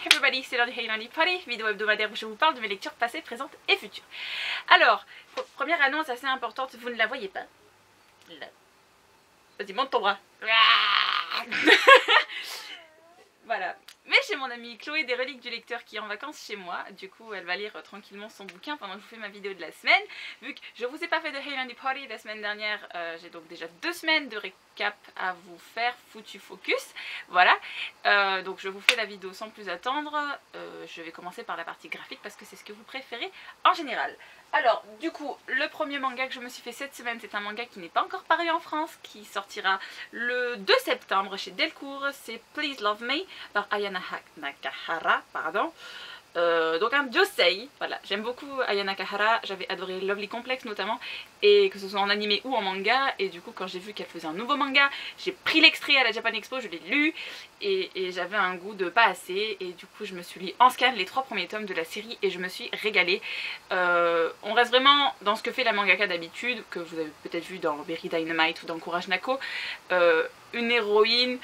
everybody, c'est l'heure du Hey Lundi Party, vidéo hebdomadaire où je vous parle de mes lectures passées, présentes et futures. Alors, première annonce assez importante, vous ne la voyez pas. Là. Vas-y, monte ton bras. Voilà. Mais chez mon amie Chloé des Reliques du Lecteur qui est en vacances chez moi, du coup elle va lire tranquillement son bouquin pendant que je vous fais ma vidéo de la semaine. Vu que je vous ai pas fait de Hey Lundi Party la semaine dernière, j'ai donc déjà 2 semaines de récap à vous faire, foutu focus. Voilà, donc je vous fais la vidéo sans plus attendre. Je vais commencer par la partie graphique parce que c'est ce que vous préférez en général. Alors du coup, le premier manga que je me suis fait cette semaine, c'est un manga qui n'est pas encore paru en France, qui sortira le 2 septembre chez Delcourt. C'est Please Love Me par Aya Nakahara, pardon. Donc un josei, voilà, j'aime beaucoup Aya Nakahara, j'avais adoré Lovely Complex notamment, et que ce soit en animé ou en manga, et du coup quand j'ai vu qu'elle faisait un nouveau manga, j'ai pris l'extrait à la Japan Expo, je l'ai lu, et j'avais un goût de pas assez, et du coup je me suis lu en scan les 3 premiers tomes de la série, et je me suis régalée. On reste vraiment dans ce que fait la mangaka d'habitude, que vous avez peut-être vu dans Berry Dynamite ou dans Courage Nako, une héroïne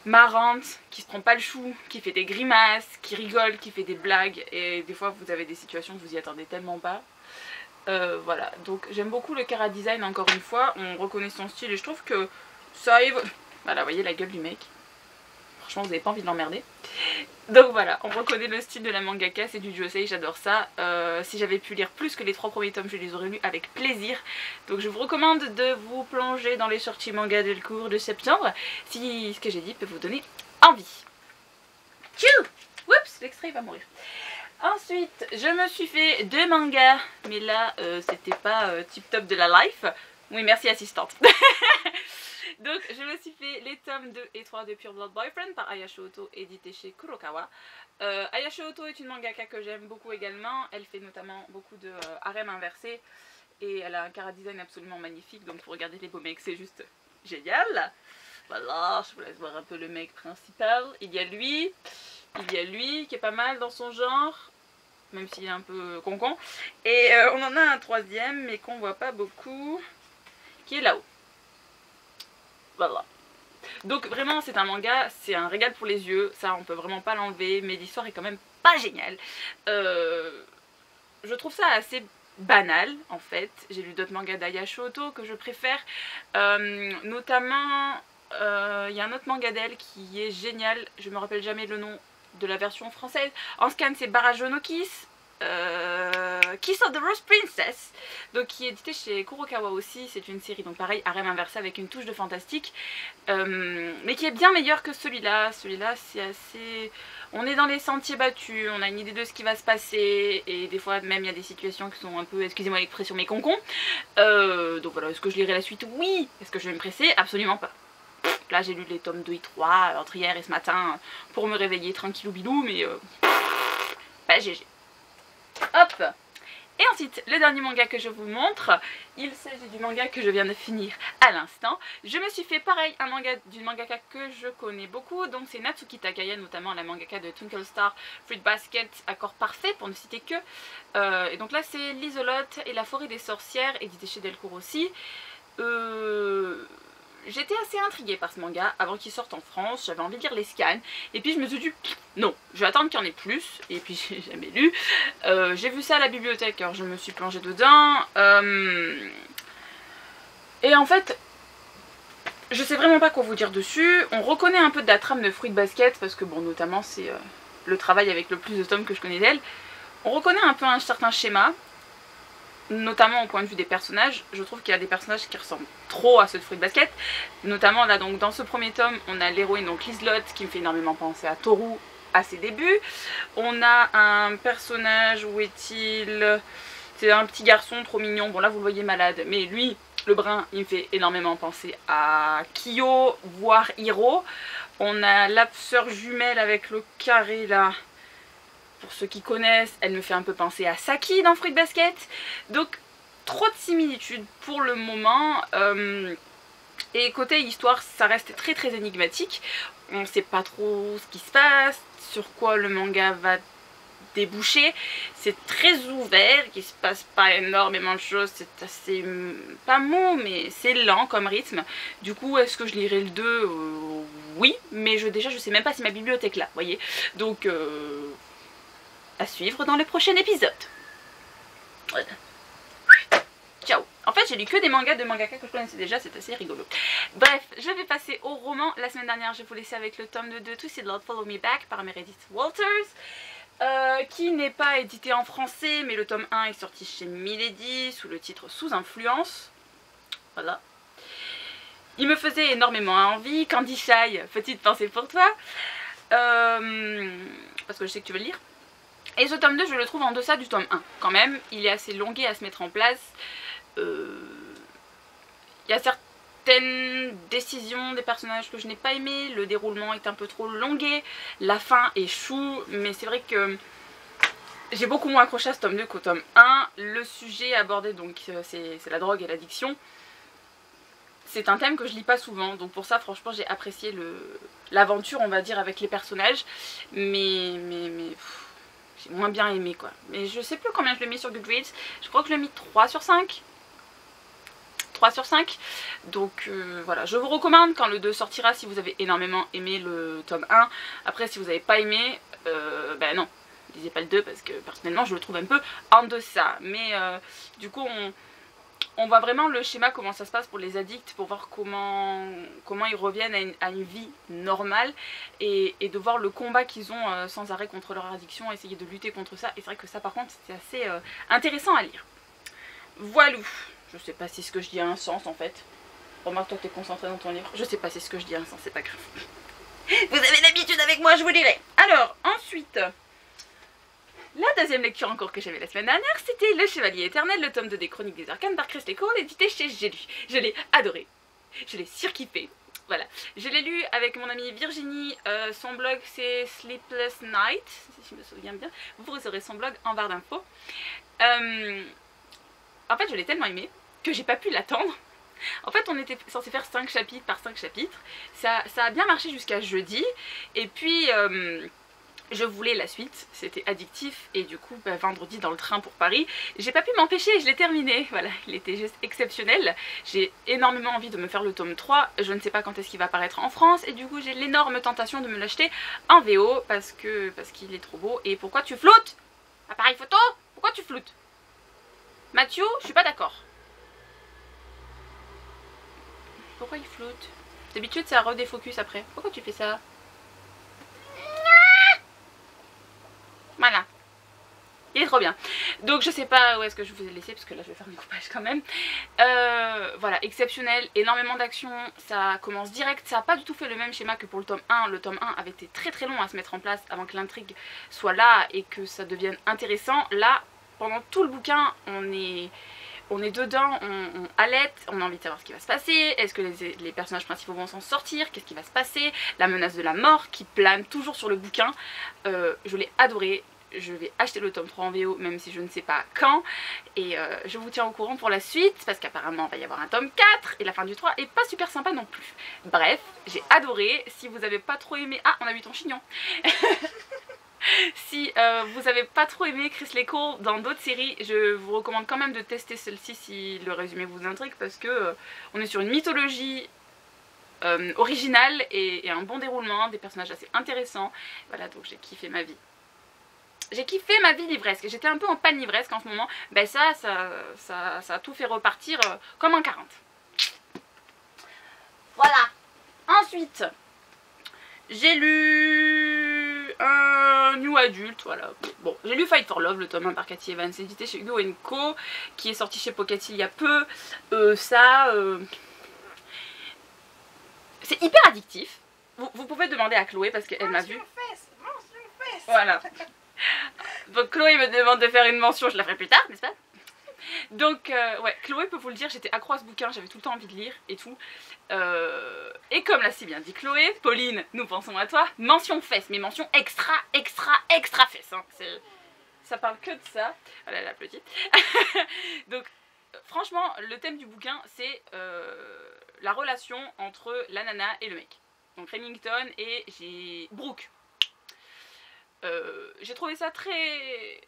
marrante, qui se prend pas le chou, qui fait des grimaces, qui rigole, qui fait des blagues, et des fois vous avez des situations que vous y attendez tellement pas. Voilà, donc j'aime beaucoup le chara design, encore une fois, on reconnaît son style et je trouve que ça évolue. Voilà, vous voyez la gueule du mec. Franchement vous avez pas envie de l'emmerder. Donc voilà, on reconnaît le style de la mangaka, c'est du josei, j'adore ça. Si j'avais pu lire plus que les 3 premiers tomes, je les aurais lus avec plaisir. Donc je vous recommande de vous plonger dans les sorties manga Delcourt de septembre, si ce que j'ai dit peut vous donner envie. Tchou! Oups, l'extrait va mourir. Ensuite, je me suis fait 2 mangas, mais là, c'était pas tip top de la life. Oui, merci assistante. Donc je me suis fait les tomes 2 et 3 de Pure Blood Boyfriend par Ayasho Oto, édité chez Kurokawa. Ayasho Oto est une mangaka que j'aime beaucoup également, elle fait notamment beaucoup de harem inversé et elle a un chara design absolument magnifique, donc pour regarder les beaux mecs c'est juste génial. Voilà, je vous laisse voir un peu le mec principal. Il y a lui qui est pas mal dans son genre, même s'il est un peu concon, et on en a un 3e mais qu'on voit pas beaucoup, qui est là-haut. Voilà. Donc vraiment c'est un manga, c'est un régal pour les yeux, ça on peut vraiment pas l'enlever, mais l'histoire est quand même pas géniale. Je trouve ça assez banal en fait. J'ai lu d'autres mangas d'Ayasho Oto que je préfère, notamment il y a un autre manga d'elle qui est génial, je me rappelle jamais le nom de la version française. En scan c'est Barajo no Kiss. Kiss of the Rose Princess, donc qui est édité chez Kurokawa aussi. C'est une série donc pareil harem inversé avec une touche de fantastique, mais qui est bien meilleur que celui-là. Celui-là c'est assez, on est dans les sentiers battus, on a une idée de ce qui va se passer et des fois même il y a des situations qui sont un peu, excusez-moi l'expression, mais concon. Donc voilà, est-ce que je lirai la suite? Oui. Est-ce que je vais me presser? Absolument pas. Là j'ai lu les tomes 2 et 3 entre hier et ce matin pour me réveiller tranquillou bilou, mais pas GG. Hop! Et ensuite, le dernier manga que je vous montre, il s'agit du manga que je viens de finir à l'instant. Je me suis fait pareil un manga d'une mangaka que je connais beaucoup, donc c'est Natsuki Takaya, notamment la mangaka de Twinkle Star, Fruit Basket, Accord Parfait pour ne citer que. Et donc là c'est L'Isolote et la Forêt des Sorcières, édité chez Delcourt aussi. J'étais assez intriguée par ce manga avant qu'il sorte en France, j'avais envie de lire les scans, et puis je me suis dit non, je vais attendre qu'il y en ait plus, et puis j'ai jamais lu. J'ai vu ça à la bibliothèque, alors je me suis plongée dedans, et en fait, je sais vraiment pas quoi vous dire dessus. On reconnaît un peu de la trame de Fruit Basket, parce que bon, notamment c'est le travail avec le plus de tomes que je connais d'elle. On reconnaît un peu un certain schéma, notamment au point de vue des personnages. Je trouve qu'il y a des personnages qui ressemblent trop à ceux de Fruit Basket, notamment là donc dans ce premier tome on a l'héroïne donc Liselotte qui me fait énormément penser à Toru à ses débuts. On a un personnage, où est-il? C'est un petit garçon trop mignon, bon là vous le voyez malade, mais lui le brun il me fait énormément penser à Kyo voire Hiro. On a la sœur jumelle avec le carré là. Pour ceux qui connaissent, elle me fait un peu penser à Saki dans Fruit Basket. Donc trop de similitudes pour le moment. Et côté histoire, ça reste très très énigmatique. On ne sait pas trop ce qui se passe, sur quoi le manga va débouché, c'est très ouvert, il se passe pas énormément de choses, c'est assez, pas mou, mais c'est lent comme rythme. Du coup, est-ce que je lirai le 2? Oui, mais déjà je sais même pas si ma bibliothèque là, vous voyez. Donc, à suivre dans le prochain épisode. Voilà. Ciao. En fait, j'ai lu que des mangas de mangaka que je connaissais déjà, c'est assez rigolo. Bref, je vais passer au roman. La semaine dernière, je vous laissais avec le tome de To See the Lord Follow Me Back par Meredith Walters, qui n'est pas édité en français, mais le tome 1 est sorti chez Milady sous le titre Sous influence. Voilà. Il me faisait énormément envie. Candy Shy, petite pensée pour toi. Parce que je sais que tu veux le lire. Et ce tome 2, je le trouve en deçà du tome 1 quand même. Il est assez longué à se mettre en place. Il y a certaines décisions des personnages que je n'ai pas aimé. Le déroulement est un peu trop longué. La fin est chou. Mais c'est vrai que j'ai beaucoup moins accroché à ce tome 2 qu'au tome 1. Le sujet abordé, donc c'est la drogue et l'addiction. C'est un thème que je lis pas souvent. Donc pour ça, franchement, j'ai apprécié l'aventure, on va dire, avec les personnages. Mais j'ai moins bien aimé quoi. Mais je sais plus combien je l'ai mis sur Goodreads. Je crois que je l'ai mis 3 sur 5. 3 sur 5. Donc voilà, je vous recommande quand le 2 sortira si vous avez énormément aimé le tome 1. Après si vous n'avez pas aimé, ben non, lisez pas le 2 parce que personnellement je le trouve un peu en deçà. Mais du coup on voit vraiment le schéma, comment ça se passe pour les addicts, pour voir comment ils reviennent à une vie normale et de voir le combat qu'ils ont sans arrêt contre leur addiction, essayer de lutter contre ça. Et c'est vrai que ça par contre c'était assez intéressant à lire. Voilou. Je sais pas si ce que je dis a un sens en fait. Remarque, toi t'es concentré dans ton livre. Je sais pas si ce que je dis a un sens, c'est pas grave. Vous avez l'habitude avec moi, je vous dirai. Alors, ensuite, la deuxième lecture encore que j'avais la semaine dernière, c'était Le Chevalier Éternel, le tome 2 des Chroniques des Arcanes par Chris Cole, édité chez J'ai lu. Je l'ai adoré. Je l'ai surkiffé. Voilà. Je l'ai lu avec mon amie Virginie. Son blog c'est Sleepless Night, si je me souviens bien. Vous aurez son blog en barre d'infos. En fait, je l'ai tellement aimé que j'ai pas pu l'attendre. En fait, on était censé faire 5 chapitres par 5 chapitres. Ça a bien marché jusqu'à jeudi. Et puis, je voulais la suite. C'était addictif. Et du coup, vendredi, dans le train pour Paris, j'ai pas pu m'empêcher. Je l'ai terminé. Voilà, il était juste exceptionnel. J'ai énormément envie de me faire le tome 3. Je ne sais pas quand est-ce qu'il va apparaître en France. Et du coup, j'ai l'énorme tentation de me l'acheter en VO parce qu'il est trop beau. Et pourquoi tu floutes? Appareil photo? Pourquoi tu floutes? Mathieu, je suis pas d'accord. Pourquoi il floute? D'habitude ça redéfocus après. Pourquoi tu fais ça? Voilà. Il est trop bien. Donc je sais pas où est-ce que je vous ai laissé parce que là je vais faire mes coupages quand même. Voilà, exceptionnel, énormément d'action. Ça commence direct. Ça n'a pas du tout fait le même schéma que pour le tome 1. Le tome 1 avait été très très long à se mettre en place avant que l'intrigue soit là et que ça devienne intéressant. Là, pendant tout le bouquin, on est dedans, on halète, on a envie de savoir ce qui va se passer. Est-ce que les personnages principaux vont s'en sortir? Qu'est-ce qui va se passer? La menace de la mort qui plane toujours sur le bouquin. Je l'ai adoré. Je vais acheter le tome 3 en VO même si je ne sais pas quand. Et je vous tiens au courant pour la suite parce qu'apparemment il va y avoir un tome 4 et la fin du 3 est pas super sympa non plus. Bref, j'ai adoré. Si vous avez pas trop aimé... Ah, on a vu ton chignon. Si vous avez pas trop aimé Chris Cole dans d'autres séries, je vous recommande quand même de tester celle-ci si le résumé vous intrigue parce que on est sur une mythologie originale et un bon déroulement, des personnages assez intéressants. Voilà, donc j'ai kiffé ma vie. J'ai kiffé ma vie livresque. J'étais un peu en panne livresque en ce moment. Ben ça a tout fait repartir comme un 40. Voilà. Ensuite, j'ai lu un new adulte, voilà. Bon, j'ai lu Fight for Love, le tome 1 par Cathy Evans, édité chez Hugo & Co, qui est sorti chez Pocket il y a peu. C'est hyper addictif. Vous pouvez demander à Chloé parce qu'elle m'a vu. Voilà. Donc Chloé me demande de faire une mention, je la ferai plus tard, n'est-ce pas? Donc ouais, Chloé peut vous le dire, j'étais accro à ce bouquin, j'avais tout le temps envie de lire et tout. Et comme l'a si bien dit Chloé, Pauline, nous pensons à toi, mention fesses, mais mention extra fesses. Hein. Ça parle que de ça. Voilà, elle applaudit. Donc franchement, le thème du bouquin, c'est la relation entre la nana et le mec. Donc Remington et j'ai Brooke. j'ai trouvé ça très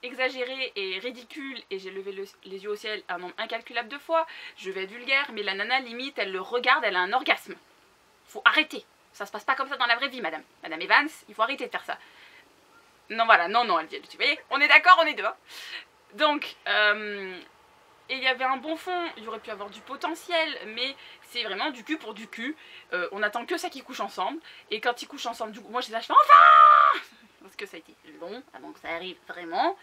exagéré et ridicule et j'ai levé les yeux au ciel un nombre incalculable de fois. Je vais être vulgaire, mais la nana limite elle le regarde, elle a un orgasme. Faut arrêter, ça se passe pas comme ça dans la vraie vie, madame Evans, il faut arrêter de faire ça. Non voilà, non elle dit, vous voyez, on est d'accord, on est deux. Donc et il y avait un bon fond, il y aurait pu avoir du potentiel, mais c'est vraiment du cul pour du cul. On attend que ça qu'ils couchent ensemble, et quand ils couchent ensemble, du coup, moi je fais enfin, parce que ça a été long avant que ça arrive vraiment.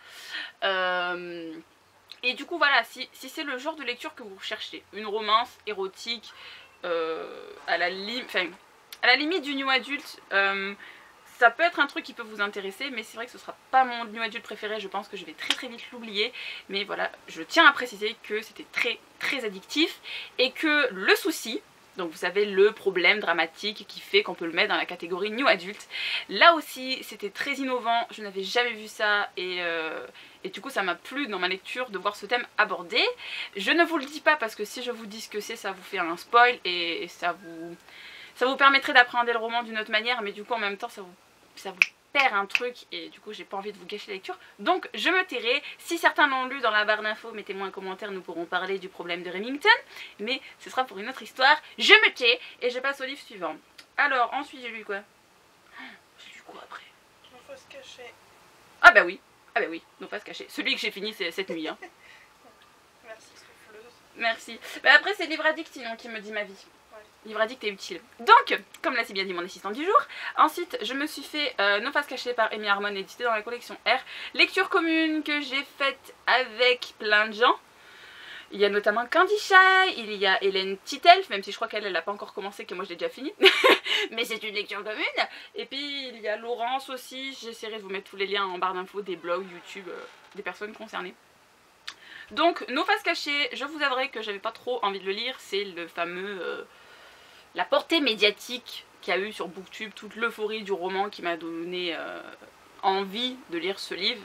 Et du coup voilà, si c'est le genre de lecture que vous recherchez, une romance érotique à la limite du new adulte, ça peut être un truc qui peut vous intéresser, mais c'est vrai que ce sera pas mon new adulte préféré, je pense que je vais très vite l'oublier. Mais voilà, je tiens à préciser que c'était très addictif et que le souci, donc vous savez le problème dramatique qui fait qu'on peut le mettre dans la catégorie new adulte, là aussi c'était très innovant, je n'avais jamais vu ça et du coup ça m'a plu dans ma lecture de voir ce thème abordé. Je ne vous le dis pas parce que si je vous dis ce que c'est, ça vous fait un spoil et ça vous permettrait d'appréhender le roman d'une autre manière, mais du coup en même temps ça vous perd un truc et du coup j'ai pas envie de vous gâcher la lecture, donc je me tairai. Si certains l'ont lu dans la barre d'infos, mettez-moi un commentaire, nous pourrons parler du problème de Remington, mais ce sera pour une autre histoire. Je me tais et je passe au livre suivant. Alors ensuite j'ai lu quoi? J'ai lu quoi après? Nos faces cachées. Ah bah oui, Nos faces cachées, celui que j'ai fini cette nuit hein. Merci souffleuse. Merci. Bah après c'est Livre Addict sinon qui me dit ma vie. Livre addict est utile. Donc, comme l'a si bien dit mon assistant du jour, ensuite je me suis fait Nos faces cachées par Amy Harmon, édité dans la collection R. Lecture commune que j'ai faite avec plein de gens. Il y a notamment Candy Shy, il y a Hélène Titelf, même si je crois qu'elle n'a pas encore commencé, que moi je l'ai déjà fini. Mais c'est une lecture commune. Et puis il y a Laurence aussi, j'essaierai de vous mettre tous les liens en barre d'infos des blogs, YouTube, des personnes concernées. Donc, Nos faces cachées, je vous avouerai que j'avais pas trop envie de le lire, c'est le fameux... la portée médiatique qu'il y a eu sur Booktube, toute l'euphorie du roman qui m'a donné envie de lire ce livre.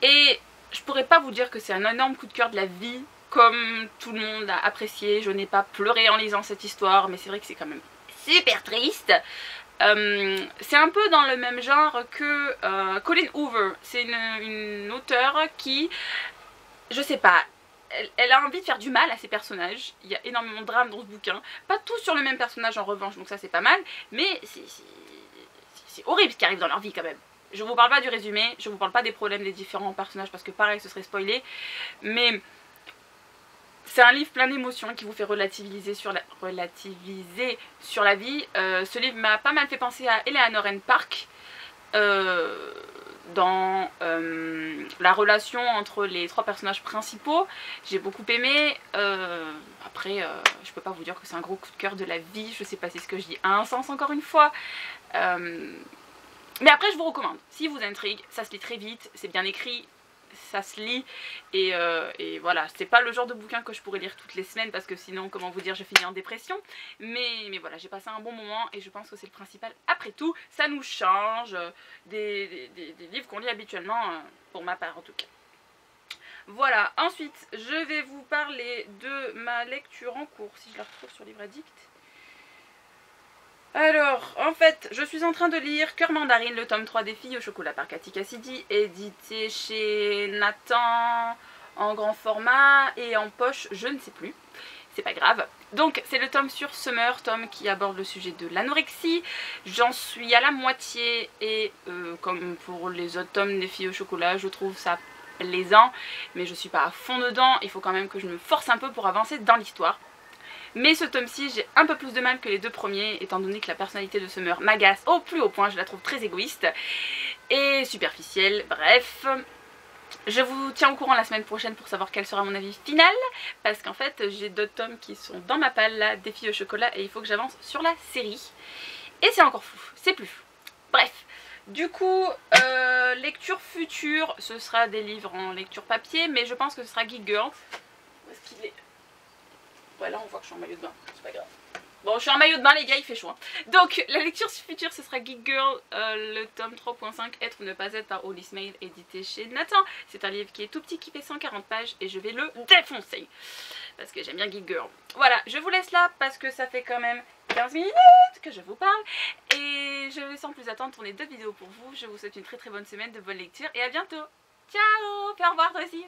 Et je pourrais pas vous dire que c'est un énorme coup de cœur de la vie, comme tout le monde a apprécié. Je n'ai pas pleuré en lisant cette histoire, mais c'est vrai que c'est quand même super triste. C'est un peu dans le même genre que Colleen Hoover. C'est une auteure qui, je sais pas, elle a envie de faire du mal à ses personnages. Il y a énormément de drame dans ce bouquin. Pas tous sur le même personnage en revanche, donc ça c'est pas mal. Mais c'est horrible ce qui arrive dans leur vie quand même. Je vous parle pas du résumé, je vous parle pas des problèmes des différents personnages parce que pareil ce serait spoilé. Mais c'est un livre plein d'émotions qui vous fait relativiser sur la vie. Ce livre m'a pas mal fait penser à Eleanor and Park. Dans la relation entre les trois personnages principaux, j'ai beaucoup aimé. Après je peux pas vous dire que c'est un gros coup de cœur de la vie, je sais pas si ce que je dis a un sens encore une fois, mais après je vous recommande, si vous intrigue, ça se lit très vite, c'est bien écrit, ça se lit et voilà, c'est pas le genre de bouquin que je pourrais lire toutes les semaines parce que sinon comment vous dire je finis en dépression, mais voilà, j'ai passé un bon moment et je pense que c'est le principal. Après tout ça nous change des livres qu'on lit habituellement, pour ma part en tout cas. Voilà, ensuite je vais vous parler de ma lecture en cours si je la retrouve sur Livre Addict. Alors, en fait, je suis en train de lire Cœur Mandarine, le tome 3 des Filles au chocolat par Cathy Cassidy, édité chez Nathan en grand format et en poche, je ne sais plus, c'est pas grave. Donc, c'est le tome sur Summer, tome qui aborde le sujet de l'anorexie. J'en suis à la moitié et comme pour les autres tomes des Filles au chocolat, je trouve ça plaisant, mais je suis pas à fond dedans, il faut quand même que je me force un peu pour avancer dans l'histoire. Mais ce tome-ci, j'ai un peu plus de mal que les deux premiers, étant donné que la personnalité de Summer m'agace au plus haut point, je la trouve très égoïste et superficielle, bref. Je vous tiens au courant la semaine prochaine pour savoir quel sera mon avis final, parce qu'en fait j'ai d'autres tomes qui sont dans ma palle là, des Filles au chocolat, et il faut que j'avance sur la série. Et c'est encore flou, c'est plus flou. Bref, du coup, lecture future, ce sera des livres en lecture papier, mais je pense que ce sera Geek Girl. Où est-ce qu'il est ? Ouais, là on voit que je suis en maillot de bain, c'est pas grave. Bon, je suis en maillot de bain les gars, il fait chaud hein. Donc la lecture future ce sera Geek Girl, le tome 3.5 Être ou ne pas être par Holly Mail, édité chez Nathan. C'est un livre qui est tout petit, qui fait 140 pages et je vais le défoncer parce que j'aime bien Geek Girl. Voilà, je vous laisse là parce que ça fait quand même 15 minutes que je vous parle et Et je vais sans plus attendre tourner 2 vidéos pour vous. Je vous souhaite une très très bonne semaine, de bonne lecture et à bientôt. Ciao. Fais au revoir toi aussi.